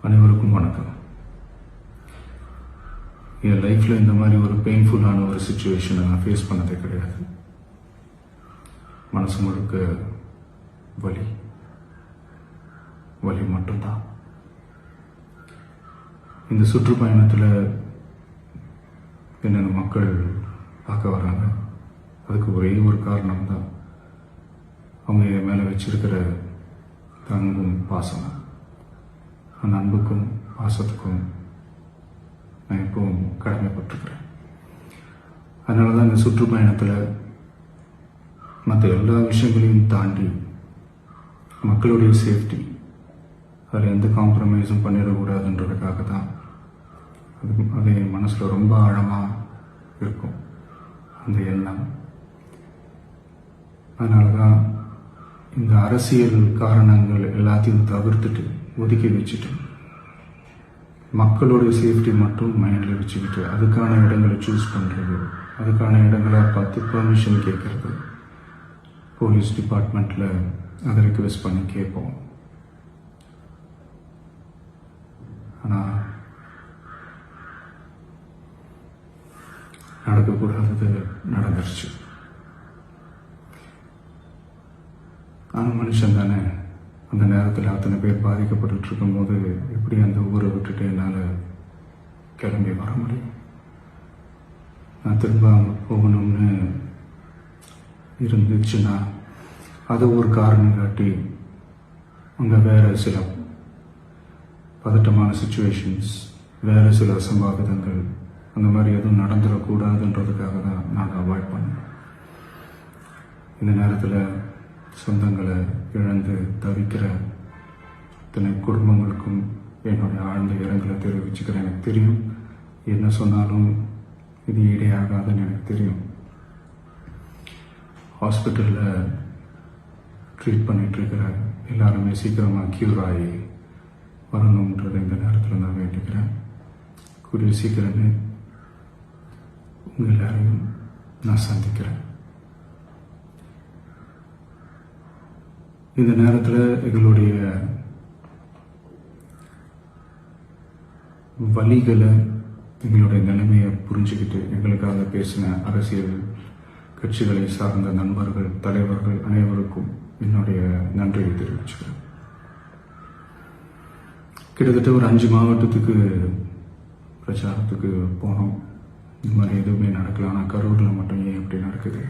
அனைவருக்கும் வணக்கம். என் லைஃப்பில் இந்த மாதிரி ஒரு பெயின்ஃபுல்லான ஒரு சுச்சுவேஷனை நான் ஃபேஸ் பண்ணதே கிடையாது. மனசு முழுக்க வலி வலி மட்டும்தான். இந்த சுற்றுப்பயணத்தில் என்னென்ன மக்கள் பார்க்க வராங்க, அதுக்கு ஒரே ஒரு காரணம் தான் அவங்க என் மேலே வச்சிருக்கிற அன்பும் பாசம். அந்த அன்புக்கும் பாசத்துக்கும் நான் எப்பவும் கடமைப்பட்டிருக்கிறேன். அதனால தான் இந்த சுற்றுப்பயணத்தில் மற்ற எல்லா விஷயங்களையும் தாண்டி மக்களுடைய சேஃப்டி, அதில் எந்த காம்ப்ரமைஸும் பண்ணிடக்கூடாதுன்றதுக்காக தான் அது என் மனசில் ரொம்ப ஆழமாக இருக்கும் அந்த எண்ணம். அதனால தான் இந்த அரசியல் காரணங்கள் எல்லாத்தையும் தவிர்த்துட்டு ஒதுக்கி வச்சுட்டு மக்களோட சேஃப்டி மட்டும் மைண்டில் வச்சுக்கிட்டு அதுக்கான இடங்களை சூஸ் பண்ணுறது, அதுக்கான இடங்களை பார்த்து பெர்மிஷன் கேட்கறது, போலீஸ் டிபார்ட்மெண்ட்டில் அதை ரிக்வெஸ்ட் பண்ணி கேட்போம். ஆனால் நடக்கக்கூடாதது நடந்துருச்சு. ஆனால் மனுஷன் தானே. அந்த நேரத்தில் அத்தனை பேர் பாதிக்கப்பட்டு இருக்கும்போது எப்படி அந்த ஊரை விட்டுட்டு என்னால் கிளம்பி வர முடியும்? நான் திரும்ப அங்கே போகணும்னு இருந்துச்சுன்னா அதை ஒரு காரணம் காட்டி அங்கே வேறு சில பதட்டமான சுச்சுவேஷன்ஸ், வேறு சில அசம்பாவிதங்கள் அந்த மாதிரி எதுவும் நடந்துடக்கூடாதுன்றதுக்காக தான் நான் அவாய்ட் பண்ணேன். இந்த நேரத்தில் சொந்தங்களை இழந்து தவிக்கிற இத்தனை குடும்பங்களுக்கும் என்னுடைய ஆழ்ந்த இரங்கலை தெரிவிச்சுக்கிறேன். எனக்கு தெரியும், என்ன சொன்னாலும் இது ஈடையாகாதுன்னு எனக்கு தெரியும். ஹாஸ்பிட்டலில் ட்ரீட் பண்ணிகிட்ருக்கிற எல்லாருமே சீக்கிரமாக க்யூர் ஆகி வரணுன்றதை இந்த நேரத்தில் நான் வேண்டிக்கிறேன். கூடிய சீக்கிரமே உங்கள் எல்லாரையும் நான் சந்திக்கிறேன். இந்த நேரத்தில் எங்களுடைய வலிகளை, எங்களுடைய நிலைமையை புரிஞ்சுக்கிட்டு எங்களுக்காக பேசின அரசியல் கட்சிகளை சார்ந்த நண்பர்கள், தலைவர்கள் அனைவருக்கும் என்னுடைய நன்றியை தெரிவிச்சுக்கிறேன். கிட்டத்தட்ட ஒரு 5 மாவட்டத்துக்கு பிரச்சாரத்துக்கு போனோம். இந்த மாதிரி எதுவுமே நடக்கல. ஆனால் கரூரில் மட்டும் ஏன் எப்படி நடக்குது?